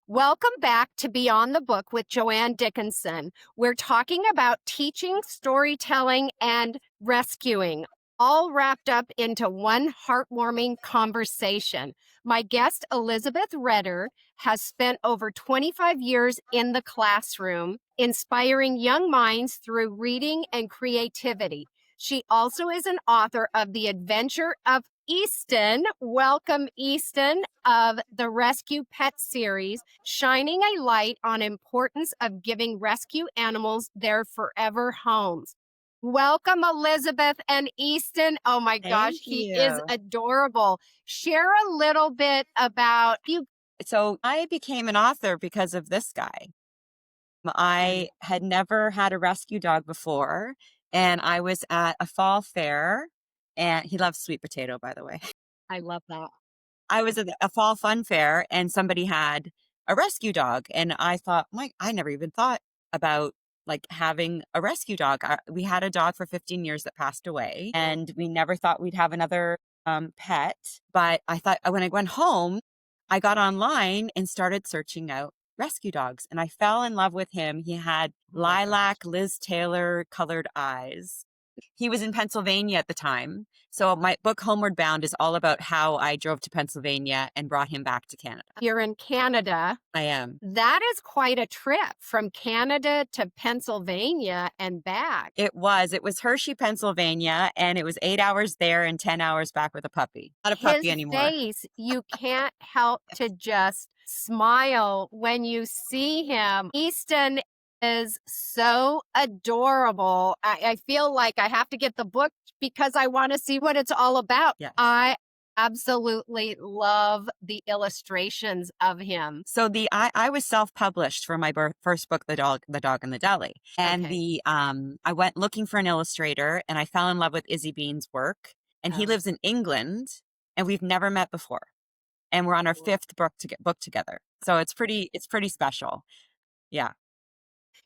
Welcome back to Beyond the Book with Joanne Dickinson. We're talking about teaching, storytelling, and rescuing, all wrapped up into one heartwarming conversation. My guest, Elizabeth Retter, has spent over 25 years in the classroom, inspiring young minds through reading and creativity. She also is an author of The Adventure of Easton. Welcome, Easton, of the Rescue Pet series, shining a light on importance of giving rescue animals their forever homes. Welcome, Elizabeth and Easton. Oh my gosh, Thank he is you. adorable. Share a little bit about you. So I became an author because of this guy. I had never had a rescue dog before, and I was at a fall fair, and he loves sweet potato, by the way. I love that. I was at a fall fun fair, and somebody had a rescue dog, and I thought, I never even thought about like having a rescue dog. We had a dog for 15 years that passed away, and we never thought we'd have another pet. But I thought when I went home, I got online and started searching out rescue dogs, and I fell in love with him. He had lilac, Liz Taylor colored eyes. He was in Pennsylvania at the time. So my book, Homeward Bound, is all about how I drove to Pennsylvania and brought him back to Canada. You're in Canada. I am. That is quite a trip from Canada to Pennsylvania and back. It was Hershey, Pennsylvania, and it was 8 hours there and 10 hours back with a puppy. Not a puppy His anymore. face, you can't help to just smile when you see him. Easton is so adorable. I feel like I have to get the book because I want to see what it's all about. Yes. I absolutely love the illustrations of him. So I was self-published for my first book, The Dog and the Deli. And Okay. I went looking for an illustrator, and I fell in love with Izzy Bean's work. And he Oh. lives in England, and we've never met before. And we're on our fifth book together. So it's pretty special. Yeah.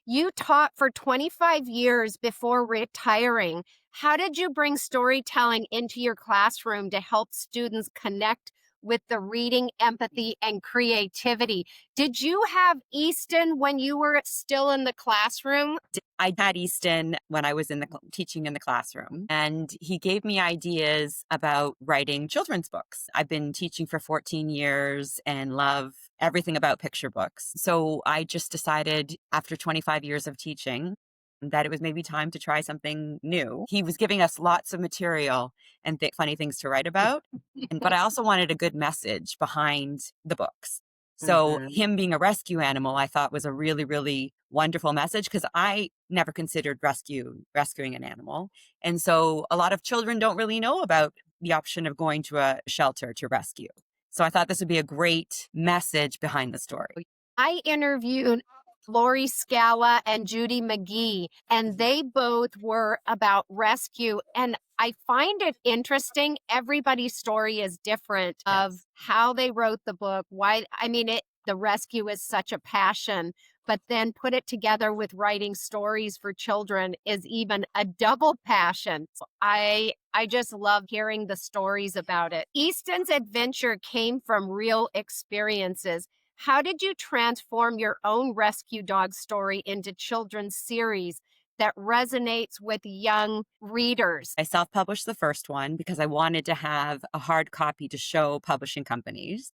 You taught for 25 years before retiring. How did you bring storytelling into your classroom to help students connect with the reading, empathy, and creativity? Did you have Easton when you were still in the classroom? I had Easton when I was teaching in the classroom, and he gave me ideas about writing children's books. I've been teaching for 14 years and love everything about picture books. So I just decided after 25 years of teaching that it was maybe time to try something new. He was giving us lots of material and funny things to write about, but I also wanted a good message behind the books. So him being a rescue animal, I thought was a really, really wonderful message because I never considered rescuing an animal. And so a lot of children don't really know about the option of going to a shelter to rescue. So I thought this would be a great message behind the story. I interviewed Lori Scala and Judy McGee, and they both were about rescue. And I find it interesting. Everybody's story is different of how they wrote the book. Why? I mean, the rescue is such a passion, but then put it together with writing stories for children is even a double passion. I just love hearing the stories about it. Easton's adventure came from real experiences. How did you transform your own rescue dog story into children's series that resonates with young readers? I self-published the first one because I wanted to have a hard copy to show publishing companies.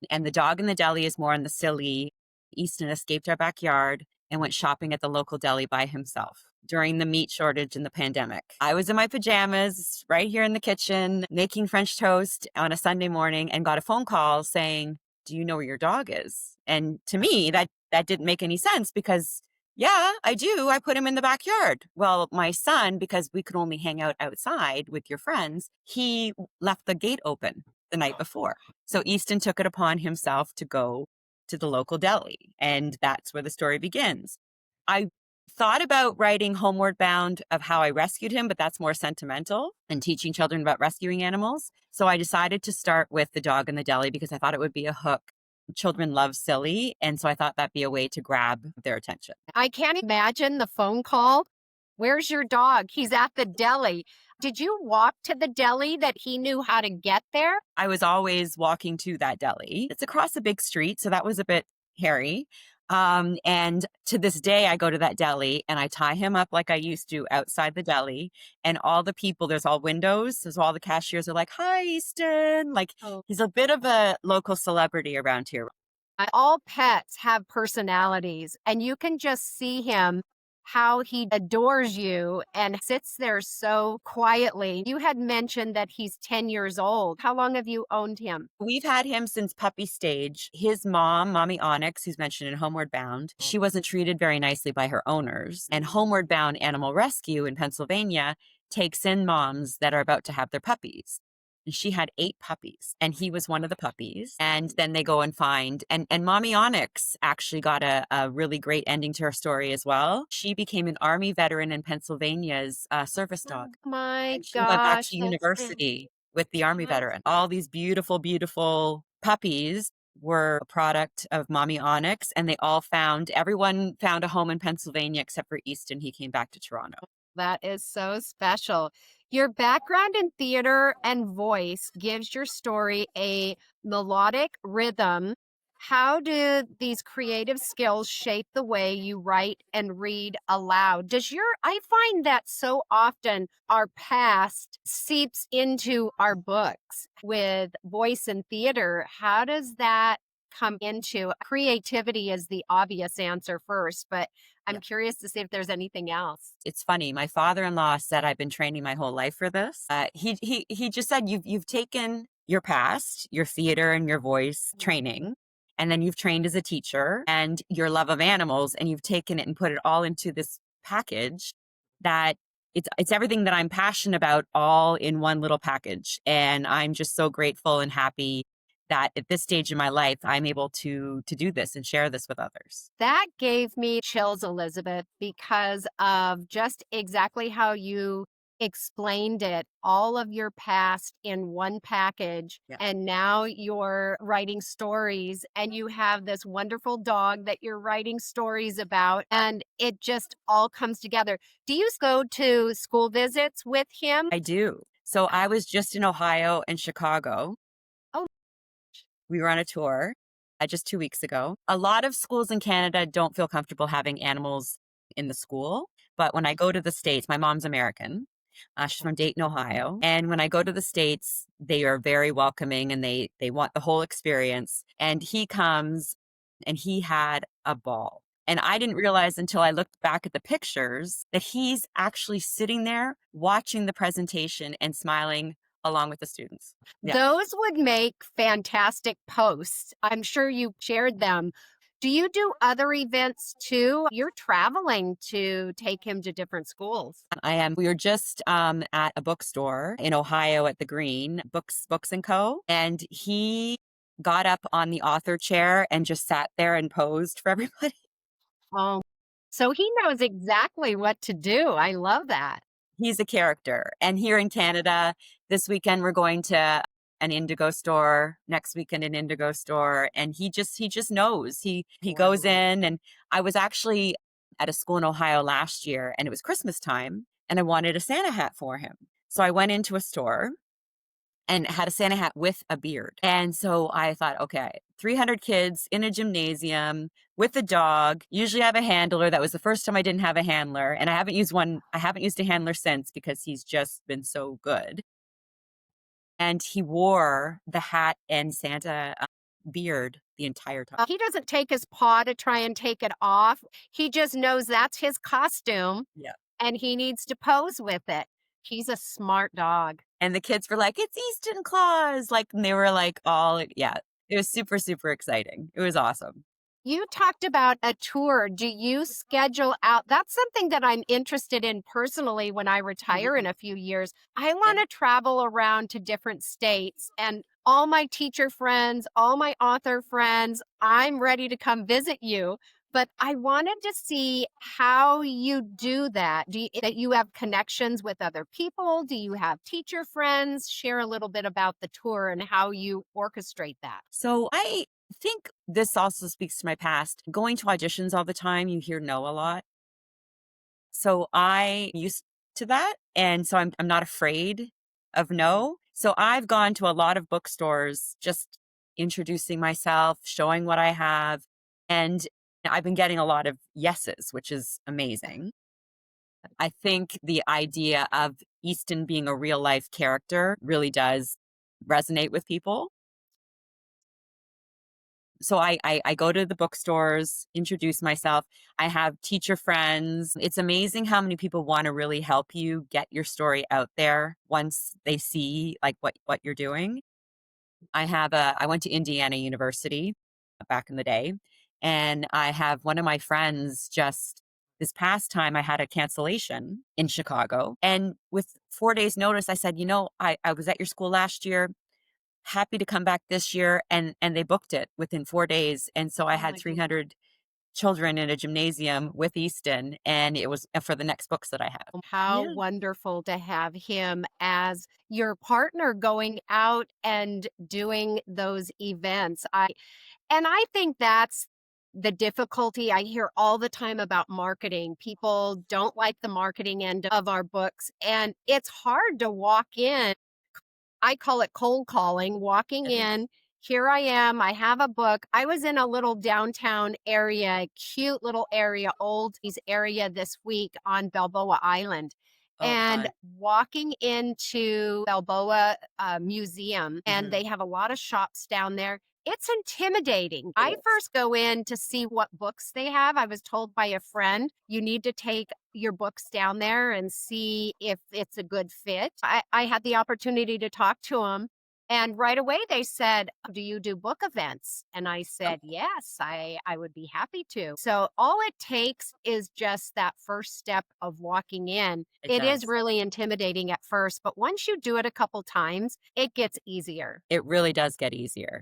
And The Dog in the Deli is more on the silly. Easton escaped our backyard and went shopping at the local deli by himself during the meat shortage in the pandemic. I was in my pajamas right here in the kitchen making French toast on a Sunday morning and got a phone call saying, "Do you know where your dog is?" And to me, that didn't make any sense because, yeah, I do. I put him in the backyard. Well, my son, because we could only hang out outside with your friends, he left the gate open the night before. So Easton took it upon himself to go to the local deli. And that's where the story begins. I thought about writing Homeward Bound of how I rescued him, but that's more sentimental and teaching children about rescuing animals. So I decided to start with The Dog in the Deli because I thought it would be a hook. Children love silly. And so I thought that'd be a way to grab their attention. I can't imagine the phone call. Where's your dog? He's at the deli. Did you walk to the deli that he knew how to get there? I was always walking to that deli. It's across a big street, so that was a bit hairy. And to this day, I go to that deli and I tie him up like I used to outside the deli. And all the people, there's all windows. So all the cashiers are like, "Hi, Easton." Like, Oh. he's a bit of a local celebrity around here. All pets have personalities, and you can just see him how he adores you and sits there so quietly. You had mentioned that he's 10 years old. How long have you owned him? We've had him since puppy stage. His mom, Mommy Onyx, who's mentioned in Homeward Bound, she wasn't treated very nicely by her owners. And Homeward Bound Animal Rescue in Pennsylvania takes in moms that are about to have their puppies. And she had 8 puppies, and he was one of the puppies. And then they go and find, and Mommy Onyx actually got a really great ending to her story as well. She became an Army veteran in Pennsylvania's service dog. Oh my And she went back gosh, to that's university with the Army that's veteran. All these beautiful, beautiful puppies were a product of Mommy Onyx, and everyone found a home in Pennsylvania except for Easton. He came back to Toronto. That is so special. Your background in theater and voice gives your story a melodic rhythm. How do these creative skills shape the way you write and read aloud? I find that so often our past seeps into our books with voice and theater. How does that come into creativity? Is the obvious answer first, but I'm curious to see if there's anything else. It's funny. My father-in-law said I've been training my whole life for this. He just said you've taken your past, your theater and your voice training, and then you've trained as a teacher and your love of animals, and you've taken it and put it all into this package that it's everything that I'm passionate about all in one little package. And I'm just so grateful and happy that at this stage in my life, I'm able to do this and share this with others. That gave me chills, Elizabeth, because of just exactly how you explained it, all of your past in one package. Yeah. And now you're writing stories, and you have this wonderful dog that you're writing stories about, and it just all comes together. Do you go to school visits with him? I do. So I was just in Ohio and Chicago. Oh, We were on a tour just 2 weeks ago. A lot of schools in Canada don't feel comfortable having animals in the school. But when I go to the States, my mom's American. She's from Dayton, Ohio. And when I go to the States, they are very welcoming and they want the whole experience. And he comes and he had a ball. And I didn't realize until I looked back at the pictures that he's actually sitting there watching the presentation and smiling along with the students. Yeah. those would make fantastic posts. I'm sure you shared them. Do you do other events too? You're traveling to take him to different schools. I am. We were just at a bookstore in Ohio at the Green Books and Co. And he got up on the author chair and just sat there and posed for everybody. Oh, so he knows exactly what to do. I love that. He's a character. And here in Canada, this weekend we're going to an indigo store, next weekend an indigo store, and he just knows. He goes in, and I was actually at a school in Ohio last year, and it was Christmas time, and I wanted a Santa hat for him. So I went into a store and had a Santa hat with a beard. And so I thought, okay, 300 kids in a gymnasium with a dog. Usually I have a handler. That was the first time I didn't have a handler. And I haven't used a handler since because he's just been so good. And he wore the hat and Santa beard the entire time. He doesn't take his paw to try and take it off. He just knows that's his costume. Yeah. And he needs to pose with it. He's a smart dog. And the kids were like, "It's Easton Claus." Like, and they were like yeah, it was super, super exciting. It was awesome. You talked about a tour. Do you schedule out? That's something that I'm interested in personally when I retire in a few years. I want to travel around to different states, and all my teacher friends, all my author friends, I'm ready to come visit you. But I wanted to see how you do that. That you have connections with other people? Do you have teacher friends? Share a little bit about the tour and how you orchestrate that. So I think this also speaks to my past. Going to auditions all the time, you hear no a lot. So I used to that. And so I'm not afraid of no. So I've gone to a lot of bookstores just introducing myself, showing what I have. And I've been getting a lot of yeses, which is amazing. I think the idea of Easton being a real life character really does resonate with people. So I go to the bookstores, introduce myself. I have teacher friends. It's amazing how many people want to really help you get your story out there once they see like what you're doing. I went to Indiana University back in the day, and I have one of my friends just this past time I had a cancellation in Chicago. And with 4 days notice, I said, I was at your school last year, happy to come back this year. And they booked it within 4 days. And so I Oh had my goodness. 300 children in a gymnasium with Easton, and it was for the next books that I have. How Yeah. wonderful to have him as your partner going out and doing those events. I think that's the difficulty I hear all the time about marketing. People don't like the marketing end of our books, and it's hard to walk in. I call it cold calling, walking It is. in. Here I am. I have a book. I was in a little downtown area, cute little area, oldies area this week on Balboa Island. Oh, And fun. walking into Balboa Museum, and Mhm. they have a lot of shops down there. It's intimidating. It I is. first go in to see what books they have. I was told by a friend, you need to take your books down there and see if it's a good fit. I had the opportunity to talk to them. And right away they said, do you do book events? And I Oh, said, yes, I would be happy to. So all it takes is just that first step of walking in. it It is does. really intimidating at first, but once you do it a couple times, it gets easier. It really does get easier.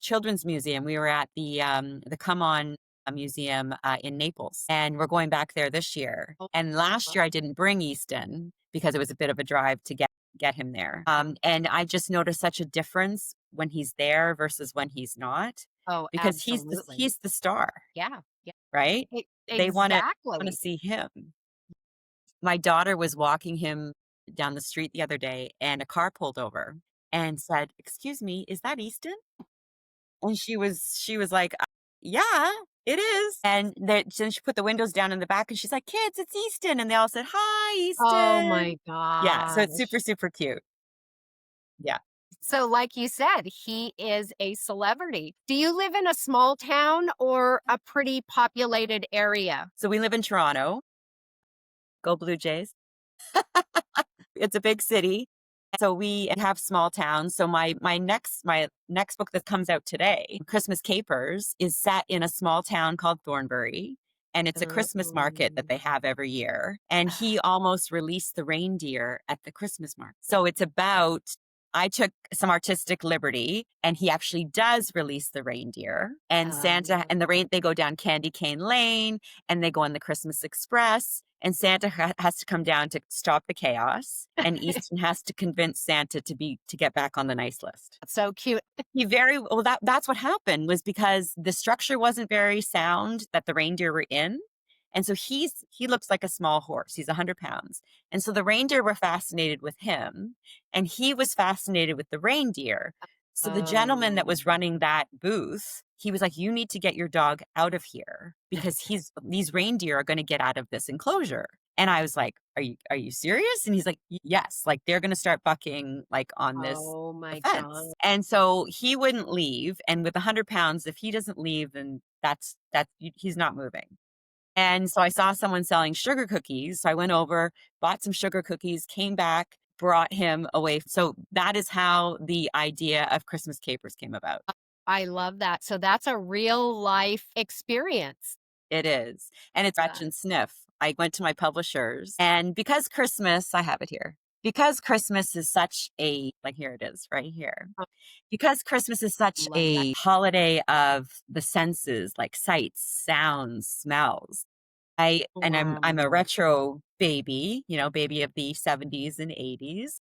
Children's Museum, we were at the Come On Museum in Naples, and we're going back there this year. Oh, And last year I didn't bring Easton because it was a bit of a drive to get him there. And I just noticed such a difference when he's there versus when he's not, oh, because absolutely. he's the star, Yeah. Yeah. right? They want to Exactly. see him. My daughter was walking him down the street the other day, and a car pulled over and said, "Excuse me, is that Easton?" And she was like, Yeah, it is." And then she put the windows down in the back, and she's like, "Kids, it's Easton." And they all said, "Hi, Oh Easton." my Yeah, so it's super, gosh. super cute. Yeah. So, like you said, he is a celebrity. Do you live in a small town or a pretty populated area? So we live in Toronto. Go Blue Jays. It's a big city. So we have small towns. So my next book that comes out today, Christmas Capers, is set in a small town called Thornbury. And it's a Christmas market that Mm. they have every year. And he almost released the reindeer at the Christmas market. So it's about I took some artistic liberty, and he actually does release the reindeer. And Santa and the rain they go down Candy Cane Lane, and they go on the Christmas Express. And Santa has to come down to stop the chaos, and Easton has to convince Santa to get back on the nice list. So cute. He very well that's what happened, was because the structure wasn't very sound that the reindeer were in. And so he looks like a small horse. He's 100 pounds. And so the reindeer were fascinated with him, and he was fascinated with the reindeer. So the gentleman that was Oh, running that booth, he was like, "You need to get your dog out of here because these reindeer are going to get out of this enclosure." And I was like, "Are you serious?" And he's like, Yes, like they're going to start bucking like on this oh my fence." God. And so he wouldn't leave. And with 100 pounds, if he doesn't leave, then he's not moving. And so I saw someone selling sugar cookies. So I went over, bought some sugar cookies, came back, brought him away. So that is how the idea of Christmas Capers came about. I love that. So that's a real life experience. It is. And it's That. scratch-and-sniff. I went to my publishers, and because Christmas, I have it here. Because Christmas is such a, like, here it is, right here. Oh, Because Christmas is such love that. a holiday of the senses, like sights, sounds, smells. I'm a Wow. retro baby, baby of the 70s and 80s.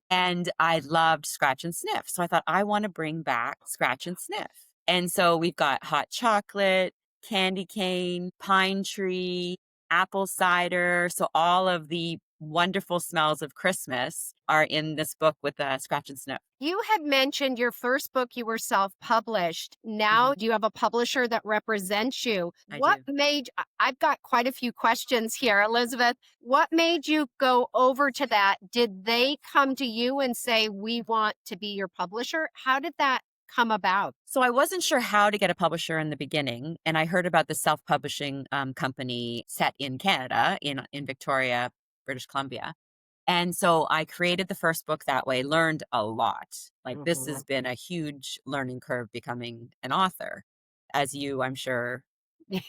And I loved scratch and sniff. So I thought, I want to bring back scratch and sniff. And so we've got hot chocolate, candy cane, pine tree, apple cider. So all of the wonderful smells of Christmas are in this book with scratch-and-sniff. You had mentioned your first book, you were self-published. Now, do you have a publisher that represents you? I What do. made I've got quite a few questions here, Elizabeth. What made you go over to that? Did they come to you and say, "We want to be your publisher"? How did that come about? So I wasn't sure how to get a publisher in the beginning, and I heard about the self-publishing company set in Canada, in Victoria, British Columbia. And so I created the first book that way, learned a lot. Like this has been a huge learning curve becoming an author, as you, I'm sure,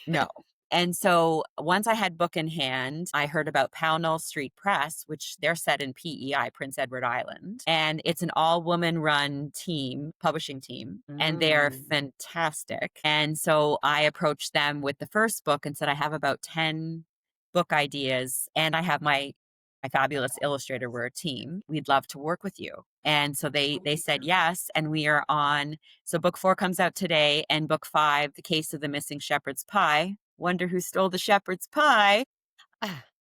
know. And so once I had book in hand, I heard about Pownal Street Press, which they're set in PEI, Prince Edward Island. And it's an all-woman run team, publishing team, and they're fantastic. And so I approached them with the first book and said, I have about 10 book ideas and I have my fabulous illustrator. We're a team. We'd love to work with you. And so they said yes. And we are on. So book 4 comes out today, and book 5, The Case of the Missing Shepherd's Pie. Wonder who stole the shepherd's pie.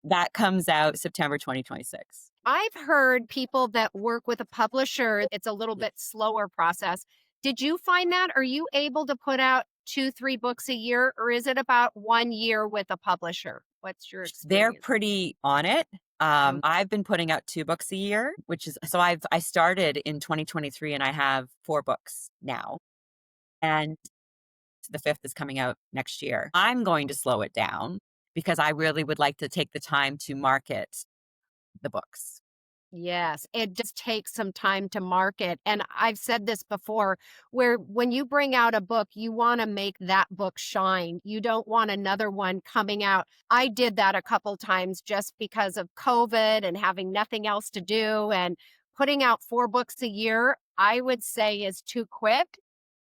That comes out September 2026. I've heard people that work with a publisher, it's a little bit slower process. Did you find that? Are you able to put out 2, 3 books a year, or is it about 1 year with a publisher? What's your They're experience? pretty on it. I've been putting out 2 books a year, which is so I started in 2023 and I have 4 books now. And the 5th is coming out next year. I'm going to slow it down because I really would like to take the time to market the books. Yes, it just takes some time to market. And I've said this before, where when you bring out a book, you want to make that book shine. You don't want another one coming out. I did that a couple times just because of COVID and having nothing else to do. And putting out 4 books a year, I would say is too quick.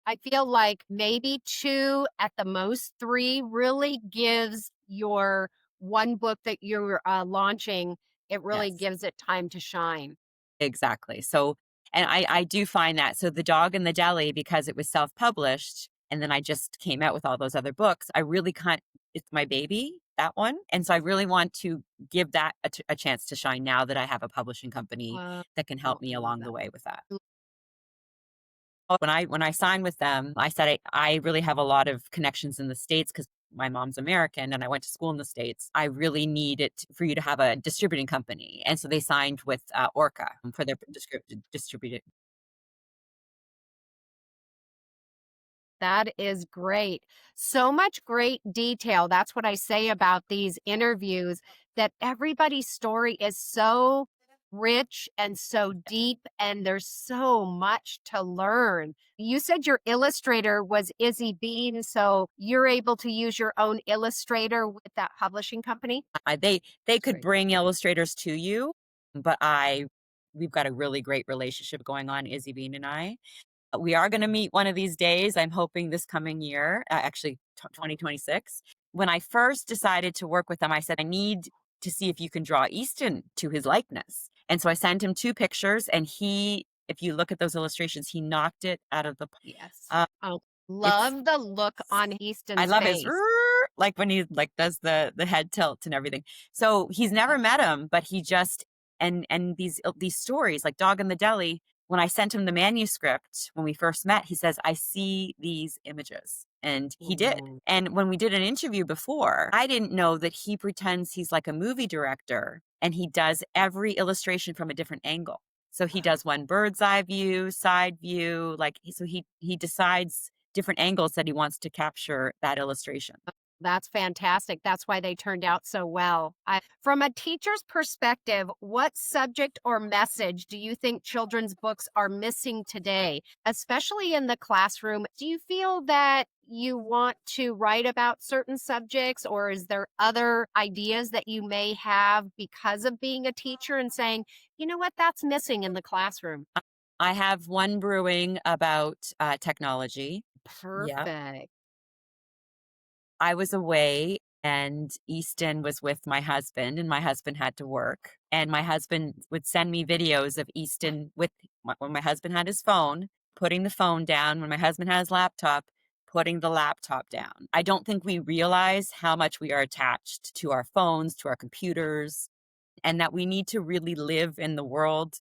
I feel like maybe 2, at the most 3, really gives your one book that you're launching, it really Yes, gives it time to shine. exactly. So, and I do find that. So, The Dog in the Deli, because it was self published, and then I just came out with all those other books, I really can't, it's my baby, that one. And so I really want to give that a chance to shine now that I have a publishing company Wow, that can I help me love along the that. way with that. When I signed with them, I said I really have a lot of connections in the States because my mom's American and I went to school in the States. I really need it for you to have a distributing company. And so they signed with Orca for their distributed. That is great. So much great detail. That's what I say about these interviews, that everybody's story is so rich and so deep, and there's so much to learn. You said your illustrator was Izzy Bean, so you're able to use your own illustrator with that publishing company? They That's could great. bring illustrators to you, but we've got a really great relationship going on, Izzy Bean and I. We are going to meet one of these days. I'm hoping this coming year, actually 2026. When I first decided to work with them, I said, I need to see if you can draw Easton to his likeness. And so I sent him 2 pictures, and if you look at those illustrations, he knocked it out of the. Yes. Uh, Oh, it's love the look on I Easton's love his face. like when he like does the head tilt and everything. So he's never met him, but he just and these stories like Dog in the Deli. When I sent him the manuscript when we first met, he says, I see these images. And he did. Mhm. And when we did an interview before, I didn't know that he pretends he's like a movie director and he does every illustration from a different angle. So he does one bird's eye view, side view, like so he decides different angles that he wants to capture that illustration. That's fantastic. That's why they turned out so well. From a teacher's perspective, what subject or message do you think children's books are missing today, especially in the classroom? Do you feel that you want to write about certain subjects, or is there other ideas that you may have because of being a teacher and saying, you know what, that's missing in the classroom? I have one brewing about technology. Yeah. Perfect. I was away and Easton was with my husband, and my husband had to work. And my husband would send me videos of Easton when my husband had his phone, putting the phone down. When my husband had his laptop, putting the laptop down. I don't think we realize how much we are attached to our phones, to our computers. and that we need to really live in the world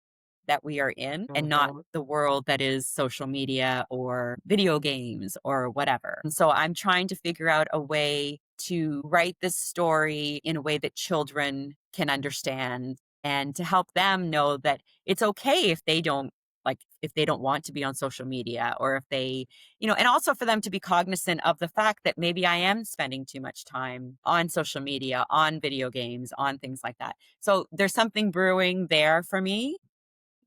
that we are in and not the world that is social media or video games or whatever. And so I'm trying to figure out a way to write this story in a way that children can understand and to help them know that it's okay if they don't if they don't want to be on social media, or if they, and also for them to be cognizant of the fact that maybe I am spending too much time on social media, on video games, on things like that. So there's something brewing there for me.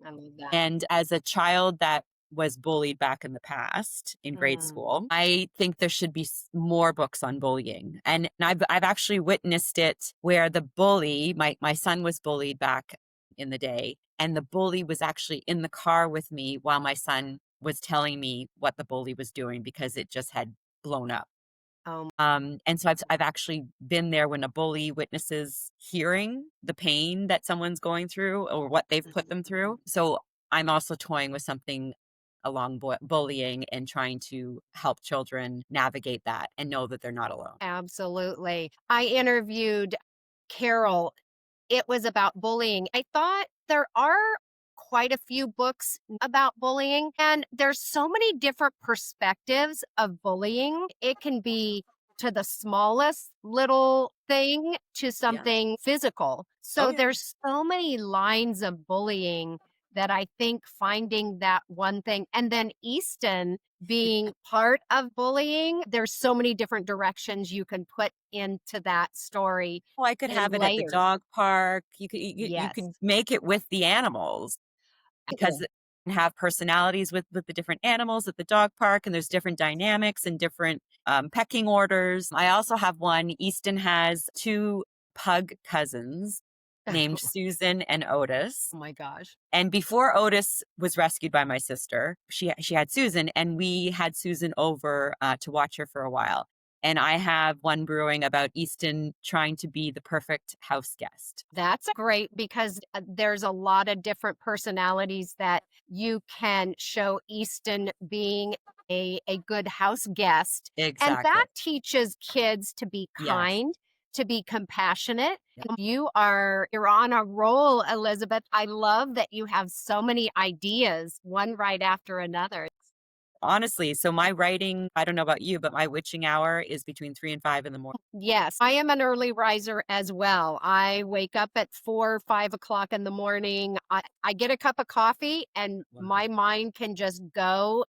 I love that. And as a child that was bullied back in the past in grade school, I think there should be more books on bullying. And I've actually witnessed it where the bully, my son was bullied back in the day, and the bully was actually in the car with me while my son was telling me what the bully was doing because it just had blown up. Oh, And so I've actually been there when a bully witnesses hearing the pain that someone's going through or what they've put them through. So I'm also toying with something along bullying and trying to help children navigate that and know that they're not alone. absolutely. I interviewed Carol. It was about bullying. I thought there are quite a few books about bullying, and there's so many different perspectives of bullying. It can be to the smallest little thing to Yeah. something physical. So Oh, yeah. there's so many lines of bullying that I think finding that one thing, and then Easton being part of bullying, there's so many different directions you can put into that story Well, I could and have it at the layers. dog park. You Yes. could make it with the animals because it can have personalities with the different animals at the dog park, and there's different dynamics and different pecking orders. I also have one. Easton has two pug cousins named Susan and Otis. Oh my gosh. And before Otis was rescued by my sister, she had Susan, and we had Susan over to watch her for a while. And I have one brewing about Easton trying to be the perfect house guest. That's great because there's a lot of different personalities that you can show Easton being a good house guest. And Exactly. that teaches kids to be Yes. kind, to be compassionate. Yeah. You're on a roll, Elizabeth. I love that you have so many ideas, one right after another. Honestly, so my writing, I don't know about you, but my witching hour is between 3 and 5 in the morning. Yes, I am an early riser as well. I wake up at 4, 5 o'clock in the morning. I get a cup of coffee and Wow. my mind can just go.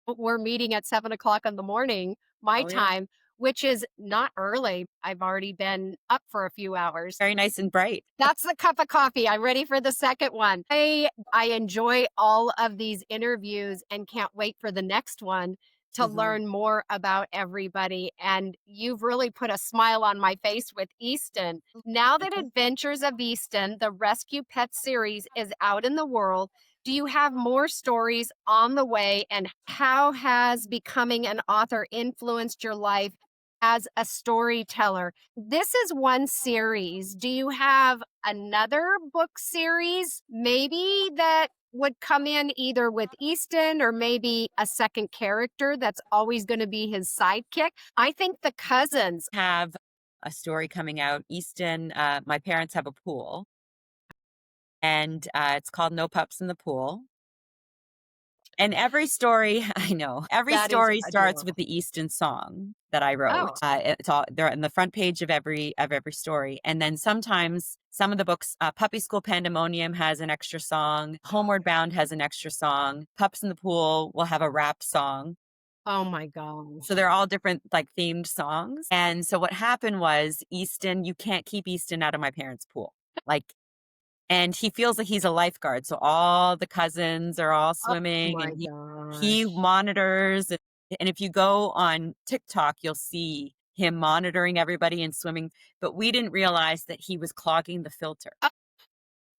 We're meeting at 7 o'clock in the morning, my Oh, yeah. time, which is not early. I've already been up for a few hours. Very nice and bright. That's the cup of coffee. I'm ready for the second one. I enjoy all of these interviews and can't wait for the next one to learn more about everybody. And you've really put a smile on my face with Easton. Now that Adventures of Easton, the Rescue Pet series, is out in the world, do you have more stories on the way? And how has becoming an author influenced your life as a storyteller? This is one series. Do you have another book series maybe that would come in either with Easton or maybe a second character that's always going to be his sidekick? I think the cousins. Have a story coming out. Easton, my parents have a pool, and it's called No Pups in the Pool. And every story, I know, every That is story starts with adorable. the Easton song that I wrote. Oh, It's all they're on the front page of every story. And then sometimes some of the books, Puppy School Pandemonium has an extra song. Homeward Bound has an extra song. Pups in the Pool will have a rap song. oh my gosh. So they're all different, like, themed songs. And so what happened was Easton, you can't keep Easton out of my parents' pool. Like, and he feels like he's a lifeguard. So all the cousins are all Oh swimming my and he gosh. monitors. And if you go on TikTok, you'll see him monitoring everybody and swimming. But we didn't realize that he was clogging the filter.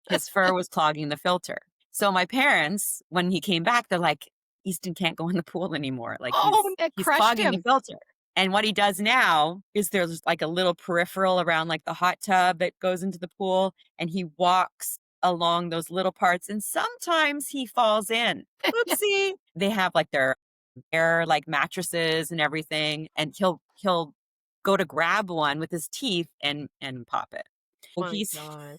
His fur was clogging the filter. So my parents, when he came back, they're like, Easton can't go in the pool anymore. Like Oh, it he's crushed clogging the him. filter. And what he does now is there's like a little peripheral around like the hot tub that goes into the pool, and he walks along those little parts, and sometimes he falls in. Oopsie. They have like their air like mattresses and everything, and he'll go to grab one with his teeth and pop it. Well, My God.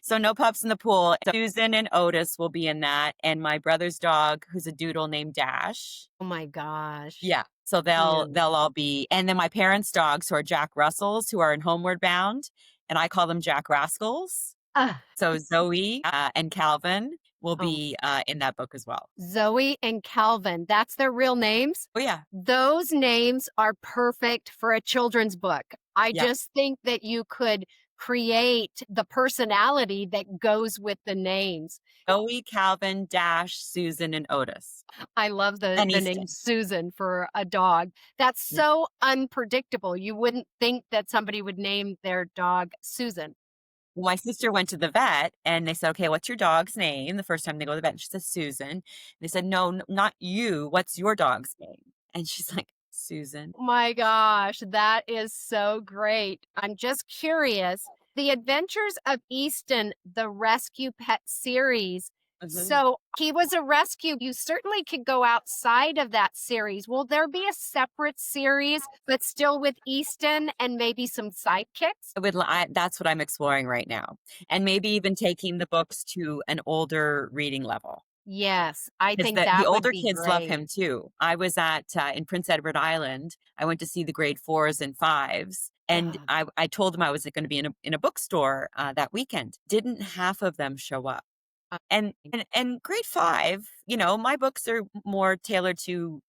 so no pups in the pool. So Susan and Otis will be in that, and my brother's dog, who's a doodle named Dash. Oh my gosh. Yeah. So Cute. they'll all be, and then my parents' dogs, who are Jack Russells, who are in Homeward Bound, and I call them Jack Rascals. Ah, So Zoe and Calvin will oh, be in that book as well. Zoe and Calvin. That's their real names. Oh yeah, Those names are perfect for a children's book. I yeah. just think that you could create the personality that goes with the names. Zoe, Calvin, Dash, Susan, and Otis, I love and the name Easton. Susan for a dog. That's Yeah. so unpredictable. You wouldn't think that somebody would name their dog Susan. Well, my sister went to the vet and they said, "Okay, what's your dog's name?" The first time they go to the vet, and she says Susan. They said, "No, not you. What's your dog's name?" And she's like, "Susan." My gosh, that is so great. I'm just curious. The Adventures of Easton, the Rescue Pet series. Mhm. So he was a rescue. You certainly could go outside of that series. Will there be a separate series, but still with Easton and maybe some sidekicks? That's what I'm exploring right now, and maybe even taking the books to an older reading level. Yes, I Because think the that would older be kids love great. him too. I was at in Prince Edward Island. I went to see the grade 4s and 5s, and Oh, I told them I was going to be in a bookstore that weekend. Didn't half of them show up? And grade 5, my books are more tailored to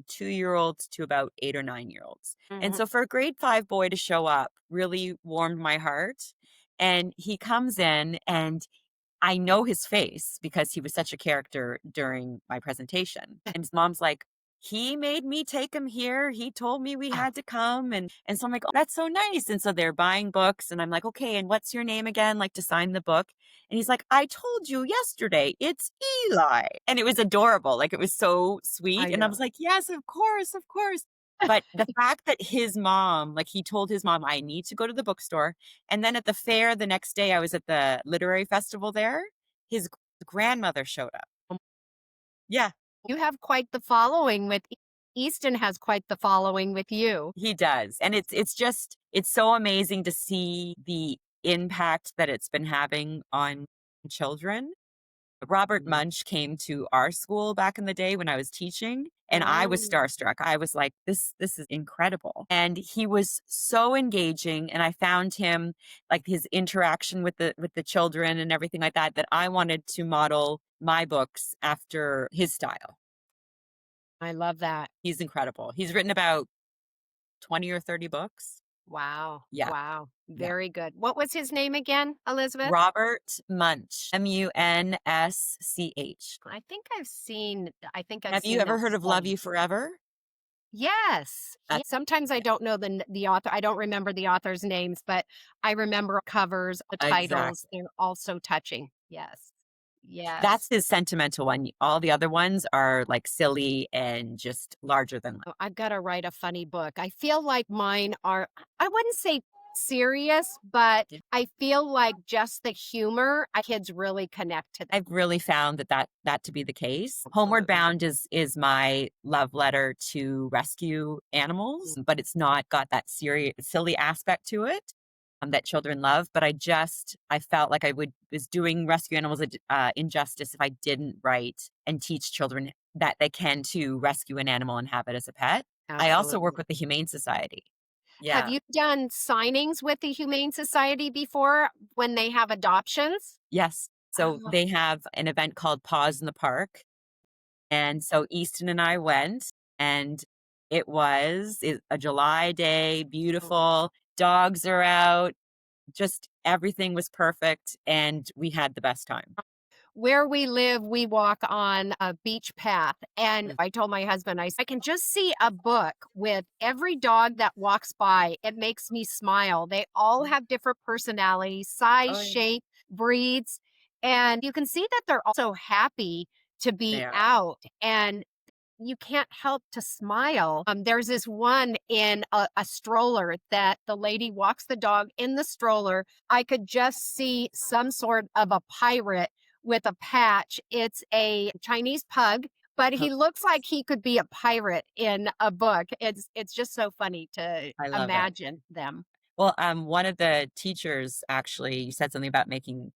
2-year-olds to about 8 or 9-year-olds. And mhm. so for a grade 5 boy to show up really warmed my heart. And he comes in and I know his face because he was such a character during my presentation. And his mom's like, "He made me take him here. He told me we Oh, had to come." And so I'm like, "Oh, that's so nice." And so they're buying books and I'm like, "Okay, and what's your name again?" Like to sign the book. And he's like, "I told you yesterday, it's Eli." And it was adorable. Like it was so sweet. I And I know. was like, "Yes, of course, of course." But the fact that his mom, like he told his mom, "I need to go to the bookstore." And then at the fair the next day, I was at the literary festival there. His grandmother showed up. Yeah, You have quite the following with Easton has quite the following with you. he does. And it's so amazing to see the impact that it's been having on children. Robert Mhm. Munsch came to our school back in the day when I was teaching, and I was Oh, starstruck. I was like, this is incredible. And he was so engaging, and I found him like his interaction with the children and everything like that I wanted to model my books after his style. I love that. He's incredible. He's written about 20 or 30 books. Wow. Yeah, Wow. yeah. Very good. What was his name again, Elizabeth? Robert Munsch, Munsch. I think I've Have you seen ever that heard of Love spelling. You Forever? Yes. Sometimes I Yeah, don't know the author. I don't remember the author's names, but I remember covers, the titles. exactly. They're also touching. Yes. That's Yes. his sentimental one. All the other ones are like silly and just larger than life. Oh, I've got to write a funny book. I feel like mine are, I wouldn't say serious, but Yeah. I feel like just the humor, kids really connect to that. I've really found that to be the case. Homeward Absolutely. Bound is my love letter to rescue animals, but it's not got that serious silly aspect to it. That children love, but I felt like was doing rescue animals injustice if I didn't write and teach children that they can too rescue an animal and have it as a pet. I also work Absolutely. with the Humane Society. Have Yeah. you done signings with the Humane Society before when they have adoptions? Yes. So Oh, they have an event called Paws in the Park. And so Easton and I went, and a July day, beautiful. Dogs are out, just everything was perfect, and we had the best time. where we live, we walk on a beach path. And Mm. I told my husband, I can just see a book with every dog that walks by. It makes me smile. They all Mm. have different personalities, size, Oh, yeah. shape, breeds. And you can see that they're also happy to They be are. out. And you can't help to smile. There's this one in a stroller that the lady walks the dog in the stroller. I could just see some sort of a pirate with a patch. It's a Chinese pug, but Oh, he looks like he could be a pirate in a book. It's just so funny to I love it. imagine them. Well, one of the teachers actually said something about making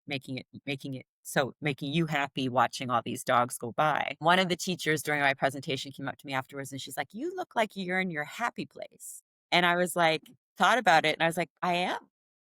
you happy watching all these dogs go by. One of the teachers during my presentation came up to me afterwards and she's like, "You look like you're in your happy place." And I was like, thought about it and I was like, I am.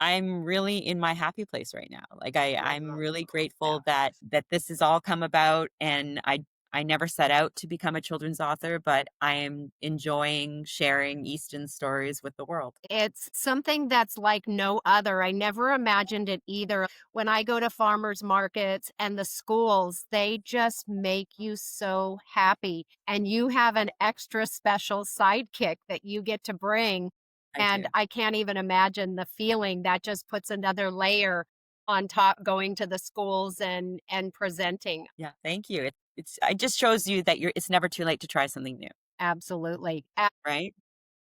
I'm really in my happy place right now. Like I'm really grateful that this has all come about, and I never set out to become a children's author, but I am enjoying sharing Easton stories with the world. It's something that's like no other. I never imagined it either. When I go to farmers markets and the schools, they just make you so happy. And you have an extra special sidekick that you get to bring. I And do. I can't even imagine the feeling that just puts another layer on top going to the schools and presenting. Yeah, thank you. It just shows you that it's never too late to try something new, Absolutely. right?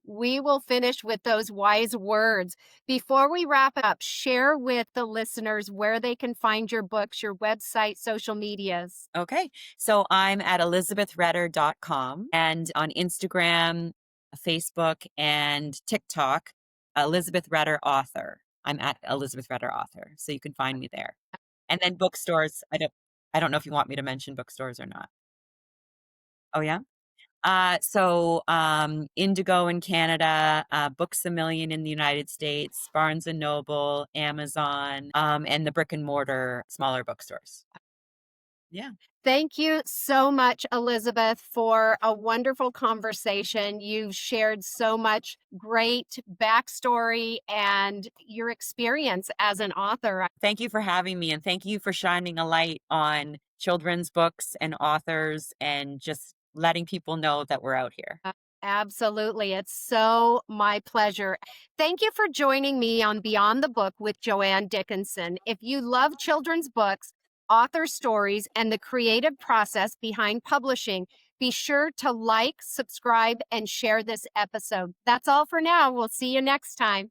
We will finish with those wise words. Before we wrap up, share with the listeners where they can find your books, your website, social medias. Okay. So I'm at elizabethretter.com and on Instagram, Facebook, and TikTok, Elizabeth Retter author. I'm at Elizabeth Retter author. So you can find me there. And then bookstores, I don't know if you want me to mention bookstores or not. Oh yeah? Indigo in Canada, Books A Million in the United States, Barnes and Noble, Amazon, and the brick and mortar smaller bookstores. Yeah. Thank you so much, Elizabeth, for a wonderful conversation. You've shared so much great backstory and your experience as an author. Thank you for having me, and thank you for shining a light on children's books and authors and just letting people know that we're out here. Absolutely. It's so my pleasure. Thank you for joining me on Beyond the Book with Joanne Dickinson. If you love children's books, author stories, and the creative process behind publishing, be sure to like, subscribe, and share this episode. That's all for now. We'll see you next time.